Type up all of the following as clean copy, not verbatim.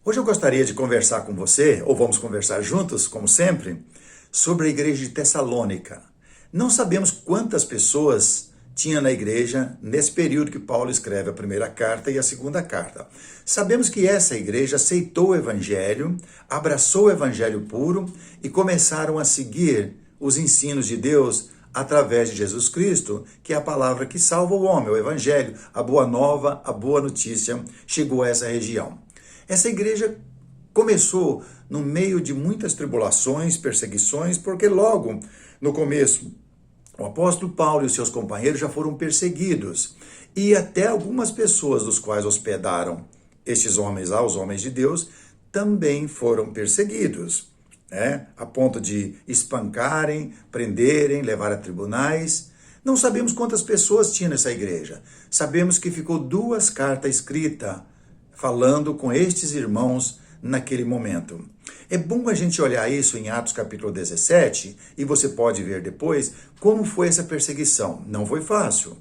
Hoje eu gostaria de conversar com você, ou vamos conversar juntos, como sempre, sobre a igreja de Tessalônica. Não sabemos quantas pessoas tinha na igreja nesse período que Paulo escreve a primeira carta e a segunda carta. Sabemos que essa igreja aceitou o evangelho, abraçou o evangelho puro e começaram a seguir os ensinos de Deus através de Jesus Cristo, que é a palavra que salva o homem, o evangelho, a boa nova, a boa notícia chegou a essa região. Essa igreja começou no meio de muitas tribulações, perseguições, porque logo no começo o apóstolo Paulo e os seus companheiros já foram perseguidos. E até algumas pessoas dos quais hospedaram estes homens lá, os homens de Deus, também foram perseguidos, a ponto de espancarem, prenderem, levar a tribunais. Não sabemos quantas pessoas tinha nessa igreja. Sabemos que ficou 2 cartas escritas falando com estes irmãos naquele momento. É bom a gente olhar isso em Atos capítulo 17, e você pode ver depois como foi essa perseguição. Não foi fácil,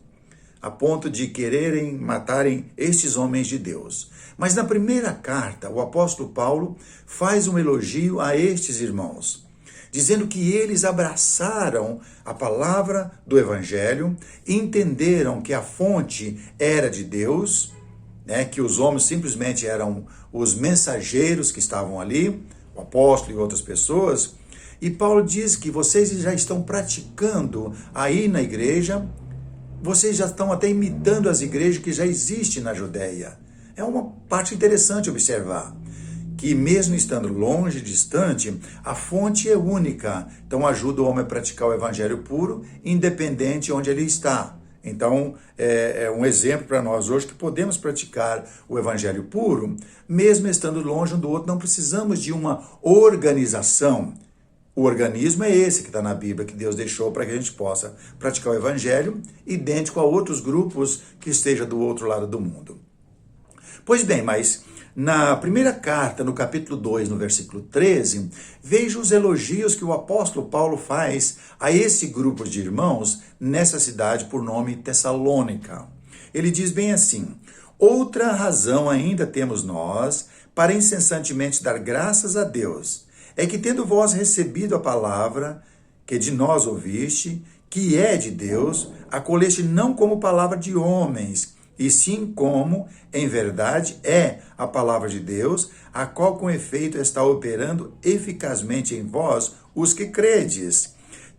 a ponto de quererem matarem estes homens de Deus. Mas na primeira carta, o apóstolo Paulo faz um elogio a estes irmãos, dizendo que eles abraçaram a palavra do evangelho, entenderam que a fonte era de Deus, que os homens simplesmente eram os mensageiros que estavam ali, o apóstolo e outras pessoas. E Paulo diz que vocês já estão praticando aí na igreja, vocês já estão até imitando as igrejas que já existem na Judéia. É uma parte interessante observar, que mesmo estando longe, distante, a fonte é única. Então ajuda o homem a praticar o evangelho puro, independente de onde ele está. Então, é um exemplo para nós hoje que podemos praticar o evangelho puro, mesmo estando longe um do outro. Não precisamos de uma organização. O organismo é esse que está na Bíblia, que Deus deixou para que a gente possa praticar o evangelho, idêntico a outros grupos que estejam do outro lado do mundo. Pois bem, mas na primeira carta, no capítulo 2, no versículo 13, veja os elogios que o apóstolo Paulo faz a esse grupo de irmãos nessa cidade por nome Tessalônica. Ele diz bem assim: outra razão ainda temos nós para incessantemente dar graças a Deus, é que tendo vós recebido a palavra que de nós ouviste, que é de Deus, acolheste não como palavra de homens, e sim como, em verdade, é a palavra de Deus, a qual com efeito está operando eficazmente em vós, os que credes.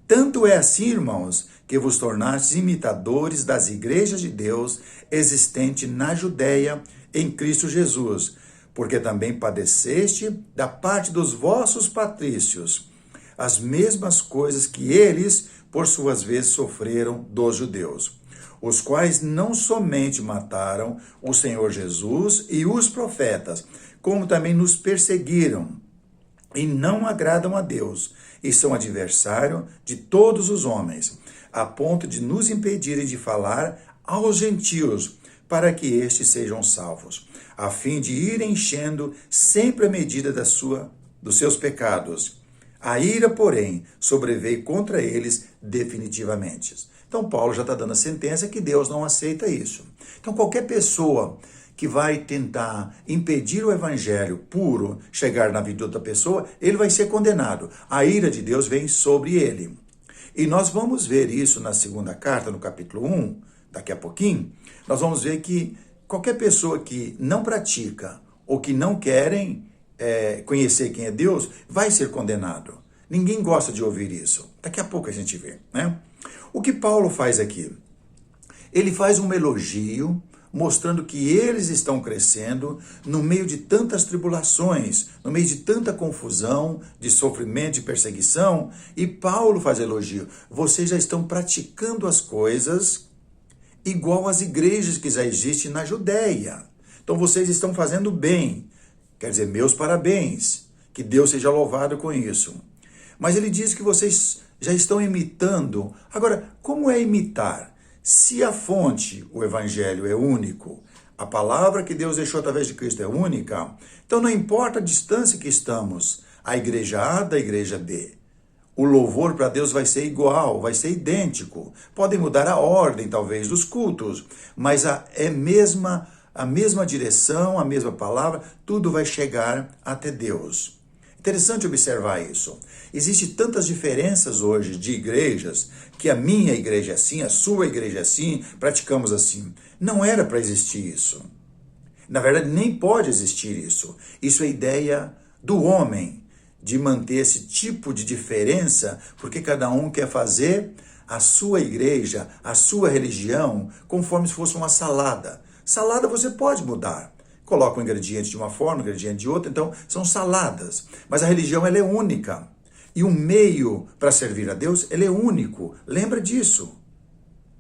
Tanto é assim, irmãos, que vos tornastes imitadores das igrejas de Deus existente na Judéia, em Cristo Jesus, porque também padeceste da parte dos vossos patrícios as mesmas coisas que eles, por suas vezes, sofreram dos judeus, os quais não somente mataram o Senhor Jesus e os profetas, como também nos perseguiram e não agradam a Deus, e são adversário de todos os homens, a ponto de nos impedirem de falar aos gentios, para que estes sejam salvos, a fim de ir enchendo sempre a medida dos seus pecados. A ira, porém, sobreveio contra eles definitivamente. Então, Paulo já está dando a sentença que Deus não aceita isso. Então, qualquer pessoa que vai tentar impedir o evangelho puro chegar na vida de outra pessoa, ele vai ser condenado. A ira de Deus vem sobre ele. E nós vamos ver isso na segunda carta, no capítulo 1, daqui a pouquinho. Nós vamos ver que qualquer pessoa que não pratica ou que não querem conhecer quem é Deus, vai ser condenado. Ninguém gosta de ouvir isso. Daqui a pouco a gente vê, O que Paulo faz aqui? Ele faz um elogio, mostrando que eles estão crescendo no meio de tantas tribulações, no meio de tanta confusão, de sofrimento e perseguição, e Paulo faz elogio. Vocês já estão praticando as coisas igual às igrejas que já existem na Judéia. Então vocês estão fazendo bem. Quer dizer, meus parabéns. Que Deus seja louvado com isso. Mas ele diz que vocês já estão imitando. Agora, como é imitar? Se a fonte, o evangelho, é único, a palavra que Deus deixou através de Cristo é única, então não importa a distância que estamos, a igreja A da igreja B. O louvor para Deus vai ser igual, vai ser idêntico. Podem mudar a ordem, talvez, dos cultos, mas é mesma a mesma direção, a mesma palavra, tudo vai chegar até Deus. Interessante observar isso. Existem tantas diferenças hoje de igrejas, que a minha igreja é assim, a sua igreja é assim, praticamos assim. Não era para existir isso. Na verdade, nem pode existir isso. Isso é ideia do homem, de manter esse tipo de diferença, porque cada um quer fazer a sua igreja, a sua religião, conforme se fosse uma salada. Salada você pode mudar. Coloca um ingrediente de uma forma, um ingrediente de outra, então são saladas. Mas a religião ela é única. E o meio para servir a Deus, ele é único. Lembra disso.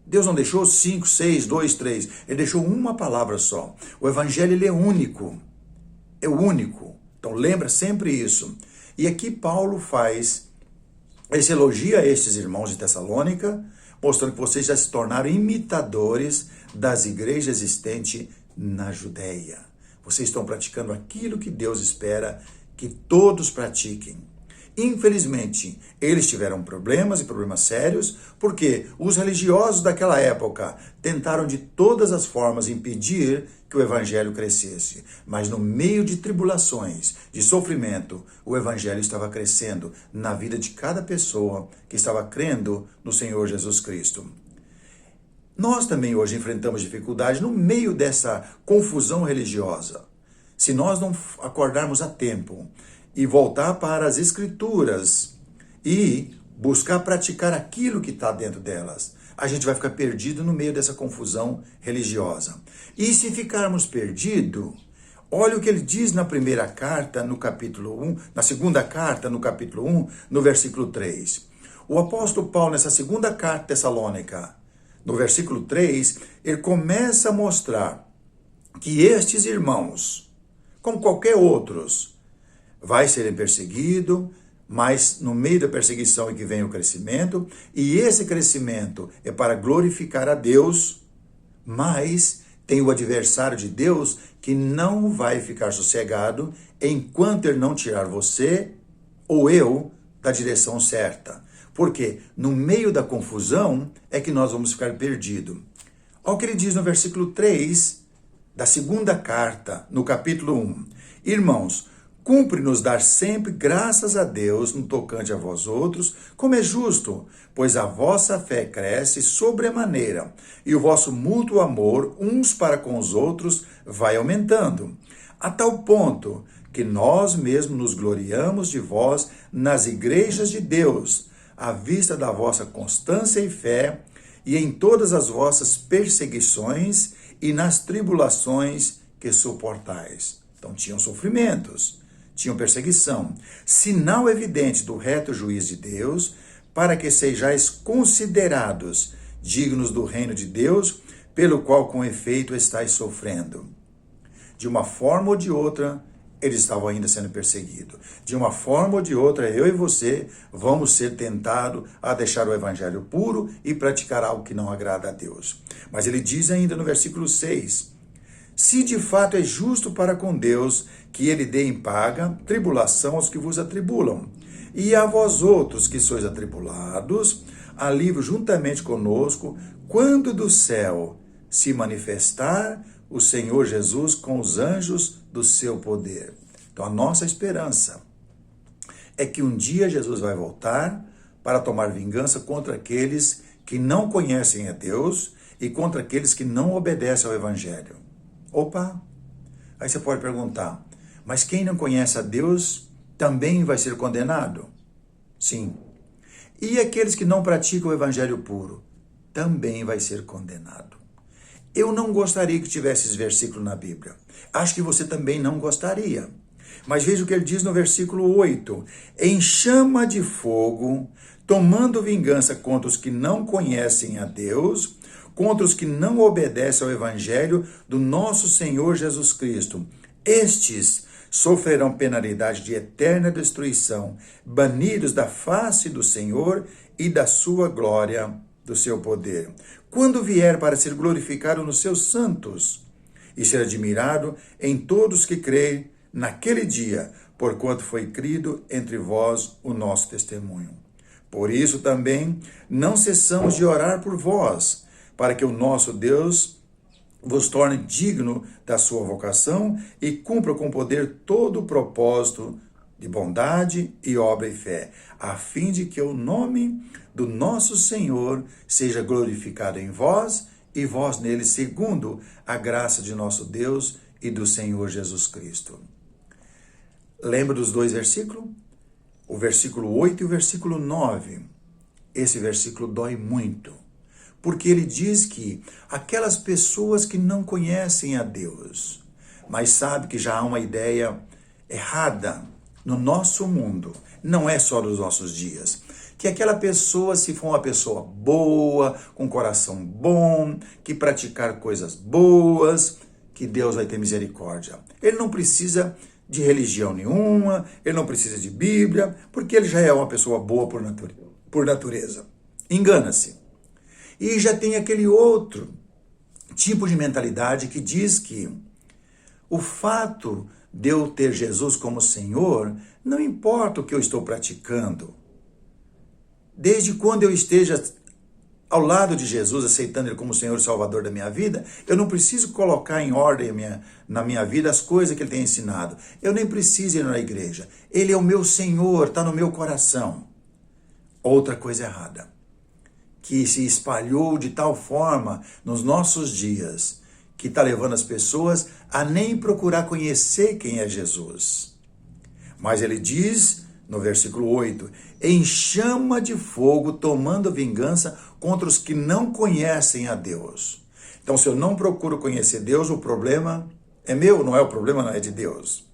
Deus não deixou 5, 6, 2, 3. Ele deixou uma palavra só. O evangelho ele é único. É único. Então lembra sempre isso. E aqui Paulo ele elogia estes irmãos de Tessalônica, mostrando que vocês já se tornaram imitadores das igrejas existentes na Judéia. Vocês estão praticando aquilo que Deus espera que todos pratiquem. Infelizmente, eles tiveram problemas e problemas sérios, porque os religiosos daquela época tentaram de todas as formas impedir que o evangelho crescesse. Mas no meio de tribulações, de sofrimento, o evangelho estava crescendo na vida de cada pessoa que estava crendo no Senhor Jesus Cristo. Nós também hoje enfrentamos dificuldade no meio dessa confusão religiosa. Se nós não acordarmos a tempo e voltar para as Escrituras e buscar praticar aquilo que está dentro delas, a gente vai ficar perdido no meio dessa confusão religiosa. E se ficarmos perdidos, olha o que ele diz na primeira carta, no capítulo 1, na segunda carta, no capítulo 1, no versículo 3. O apóstolo Paulo, nessa segunda carta Tessalônica, no versículo 3, ele começa a mostrar que estes irmãos, como qualquer outros, vai serem perseguidos, mas no meio da perseguição é que vem o crescimento, e esse crescimento é para glorificar a Deus, mas tem o adversário de Deus que não vai ficar sossegado enquanto ele não tirar você ou eu da direção certa. Porque no meio da confusão é que nós vamos ficar perdidos. Olha o que ele diz no versículo 3 da segunda carta, no capítulo 1. Irmãos, cumpre-nos dar sempre graças a Deus no tocante a vós outros, como é justo, pois a vossa fé cresce sobremaneira, e o vosso mútuo amor uns para com os outros vai aumentando, a tal ponto que nós mesmos nos gloriamos de vós nas igrejas de Deus, à vista da vossa constância e fé, e em todas as vossas perseguições e nas tribulações que suportais. Então tinham sofrimentos, tinham perseguição, sinal evidente do reto juízo de Deus, para que sejais considerados dignos do reino de Deus, pelo qual com efeito estáis sofrendo. De uma forma ou de outra, eles estavam ainda sendo perseguidos. De uma forma ou de outra, eu e você vamos ser tentados a deixar o evangelho puro e praticar algo que não agrada a Deus. Mas ele diz ainda no versículo 6, se de fato é justo para com Deus que ele dê em paga tribulação aos que vos atribulam, e a vós outros que sois atribulados, alívio juntamente conosco, quando do céu se manifestar o Senhor Jesus com os anjos do seu poder. Então a nossa esperança é que um dia Jesus vai voltar para tomar vingança contra aqueles que não conhecem a Deus e contra aqueles que não obedecem ao Evangelho. Opa! Aí você pode perguntar, mas quem não conhece a Deus também vai ser condenado? Sim. E aqueles que não praticam o Evangelho puro também vai ser condenado. Eu não gostaria que tivesse esse versículo na Bíblia. Acho que você também não gostaria. Mas veja o que ele diz no versículo 8. Em chama de fogo, tomando vingança contra os que não conhecem a Deus, contra os que não obedecem ao Evangelho do nosso Senhor Jesus Cristo. Estes sofrerão penalidade de eterna destruição, banidos da face do Senhor e da sua glória, do seu poder, quando vier para ser glorificado nos seus santos e ser admirado em todos que creem naquele dia, porquanto foi crido entre vós o nosso testemunho. Por isso também não cessamos de orar por vós, para que o nosso Deus vos torne digno da sua vocação e cumpra com poder todo o propósito de bondade e obra e fé, a fim de que o nome do nosso Senhor seja glorificado em vós e vós nele, segundo a graça de nosso Deus e do Senhor Jesus Cristo. Lembra dos dois versículos? O versículo 8 e o versículo 9. Esse versículo dói muito, porque ele diz que aquelas pessoas que não conhecem a Deus, mas sabem que já há uma ideia errada no nosso mundo, não é só nos nossos dias, que aquela pessoa, se for uma pessoa boa, com coração bom, que praticar coisas boas, que Deus vai ter misericórdia. Ele não precisa de religião nenhuma, ele não precisa de Bíblia, porque ele já é uma pessoa boa por natureza. Engana-se. E já tem aquele outro tipo de mentalidade que diz que o fato de eu ter Jesus como Senhor, não importa o que eu estou praticando. Desde quando eu esteja ao lado de Jesus, aceitando Ele como Senhor e Salvador da minha vida, eu não preciso colocar em ordem na minha vida as coisas que Ele tem ensinado. Eu nem preciso ir na igreja. Ele é o meu Senhor, está no meu coração. Outra coisa errada, que se espalhou de tal forma nos nossos dias, que está levando as pessoas a nem procurar conhecer quem é Jesus. Mas ele diz, no versículo 8, em chama de fogo, tomando vingança contra os que não conhecem a Deus. Então, se eu não procuro conhecer Deus, o problema é meu, não é o problema, não é de Deus.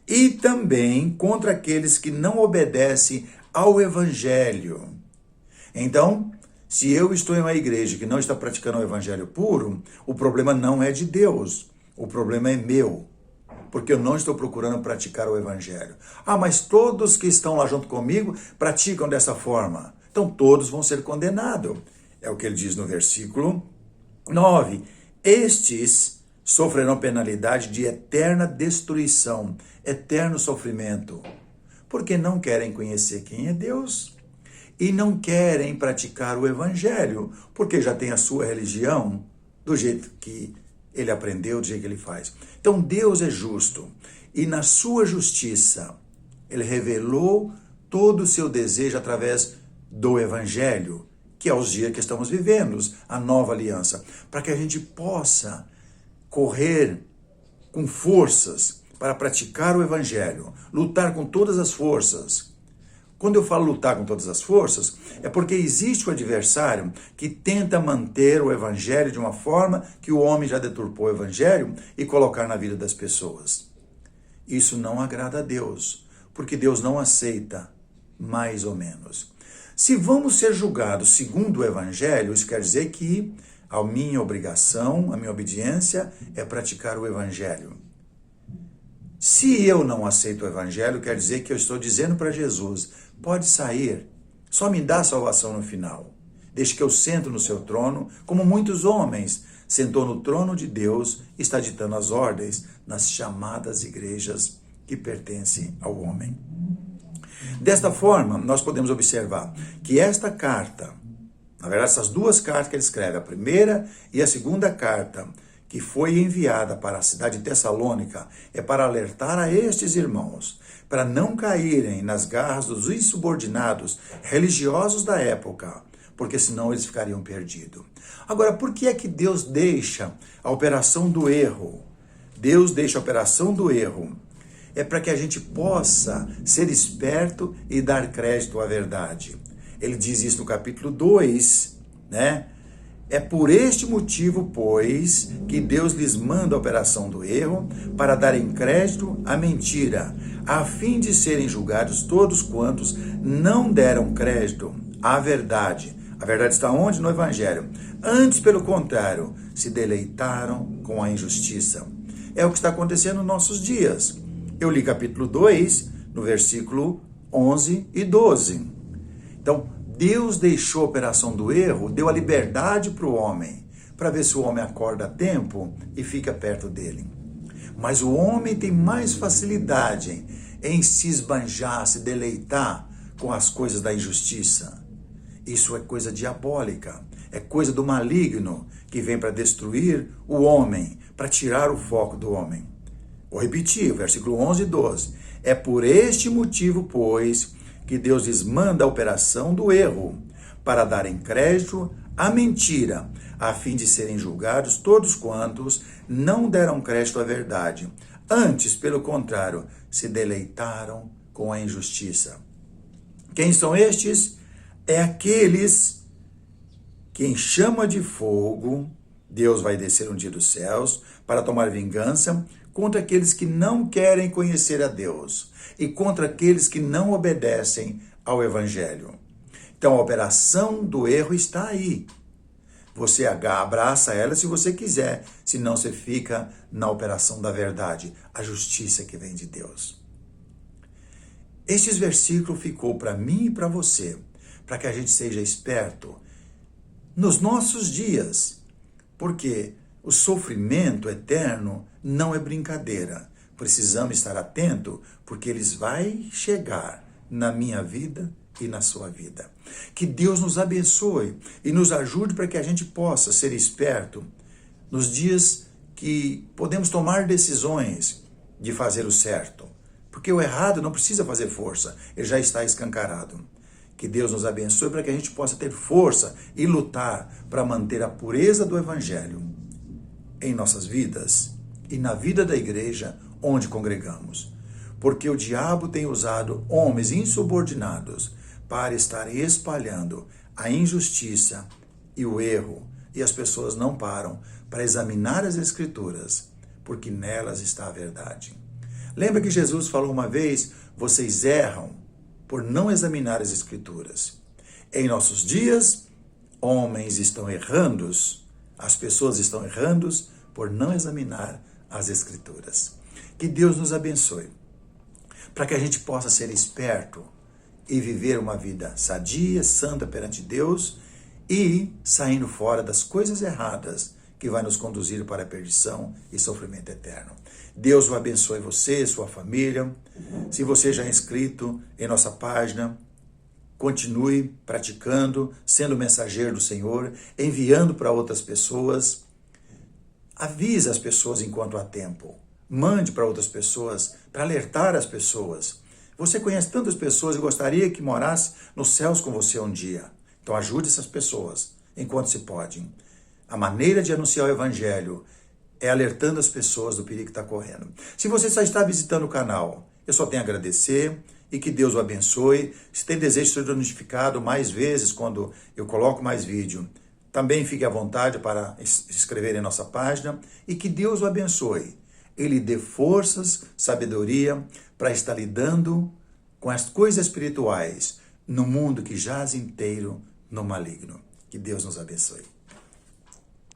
E também contra aqueles que não obedecem ao Evangelho. Então, se eu estou em uma igreja que não está praticando o evangelho puro, o problema não é de Deus, o problema é meu, porque eu não estou procurando praticar o evangelho. Ah, mas todos que estão lá junto comigo praticam dessa forma, então todos vão ser condenados. É o que ele diz no versículo 9. Estes sofrerão penalidade de eterna destruição, eterno sofrimento, porque não querem conhecer quem é Deus. E não querem praticar o evangelho, porque já tem a sua religião do jeito que ele aprendeu, do jeito que ele faz. Então Deus é justo e na sua justiça ele revelou todo o seu desejo através do evangelho, que é os dias que estamos vivendo, a nova aliança, para que a gente possa correr com forças para praticar o evangelho, lutar com todas as forças. Quando eu falo lutar com todas as forças, é porque existe o adversário que tenta manter o evangelho de uma forma que o homem já deturpou o evangelho e colocar na vida das pessoas. Isso não agrada a Deus, porque Deus não aceita mais ou menos. Se vamos ser julgados segundo o evangelho, isso quer dizer que a minha obrigação, a minha obediência é praticar o evangelho. Se eu não aceito o evangelho, quer dizer que eu estou dizendo para Jesus, pode sair, só me dá salvação no final. Deixe que eu sento no seu trono, como muitos homens sentou no trono de Deus e está ditando as ordens nas chamadas igrejas que pertencem ao homem. Desta forma, nós podemos observar que esta carta, na verdade essas duas cartas que ele escreve, a primeira e a segunda carta, que foi enviada para a cidade de Tessalônica, é para alertar a estes irmãos, para não caírem nas garras dos insubordinados religiosos da época, porque senão eles ficariam perdidos. Agora, por que é que Deus deixa a operação do erro? Deus deixa a operação do erro. É para que a gente possa ser esperto e dar crédito à verdade. Ele diz isso no capítulo 2, né? É por este motivo, pois, que Deus lhes manda a operação do erro para darem crédito à mentira, a fim de serem julgados todos quantos não deram crédito à verdade. A verdade está onde? No Evangelho. Antes, pelo contrário, se deleitaram com a injustiça. É o que está acontecendo nos nossos dias. Eu li capítulo 2, no versículo 11 e 12. Então, Deus deixou a operação do erro, deu a liberdade para o homem, para ver se o homem acorda a tempo e fica perto dele. Mas o homem tem mais facilidade em se esbanjar, se deleitar com as coisas da injustiça. Isso é coisa diabólica. é coisa do maligno que vem para destruir o homem, para tirar o foco do homem. Vou repetir, versículo 11 e 12. É por este motivo, pois, que Deus lhes manda a operação do erro, para darem crédito à mentira, a fim de serem julgados todos quantos não deram crédito à verdade. Antes, pelo contrário, se deleitaram com a injustiça. Quem são estes? É aqueles que em chama de fogo, Deus vai descer um dia dos céus para tomar vingança contra aqueles que não querem conhecer a Deus e contra aqueles que não obedecem ao Evangelho. Então a operação do erro está aí. Você abraça ela se você quiser, senão você fica na operação da verdade, a justiça que vem de Deus. Estes versículos ficou para mim e para você, para que a gente seja esperto nos nossos dias, porque o sofrimento eterno não é brincadeira. Precisamos estar atento, porque eles vão chegar na minha vida e na sua vida. Que Deus nos abençoe e nos ajude para que a gente possa ser esperto nos dias que podemos tomar decisões de fazer o certo. Porque o errado não precisa fazer força, ele já está escancarado. Que Deus nos abençoe para que a gente possa ter força e lutar para manter a pureza do Evangelho em nossas vidas e na vida da igreja onde congregamos. Porque o diabo tem usado homens insubordinados para estar espalhando a injustiça e o erro, e as pessoas não param para examinar as Escrituras, porque nelas está a verdade. Lembra que Jesus falou uma vez, vocês erram por não examinar as Escrituras. Em nossos dias, homens estão errando, as pessoas estão errando por não examinar as Escrituras. Que Deus nos abençoe, para que a gente possa ser esperto e viver uma vida sadia, santa perante Deus e saindo fora das coisas erradas que vai nos conduzir para a perdição e sofrimento eterno. Deus o abençoe você, sua família. Se você já é inscrito em nossa página, continue praticando, sendo mensageiro do Senhor, enviando para outras pessoas. Avise as pessoas enquanto há tempo. Mande para outras pessoas, para alertar as pessoas. Você conhece tantas pessoas e gostaria que morasse nos céus com você um dia. Então ajude essas pessoas enquanto se pode. A maneira de anunciar o Evangelho é alertando as pessoas do perigo que está correndo. Se você só está visitando o canal, eu só tenho a agradecer e que Deus o abençoe. Se tem desejo de ser notificado mais vezes quando eu coloco mais vídeo, também fique à vontade para se inscrever em nossa página e que Deus o abençoe. Ele dê forças, sabedoria para estar lidando com as coisas espirituais no mundo que jaz inteiro no maligno. Que Deus nos abençoe.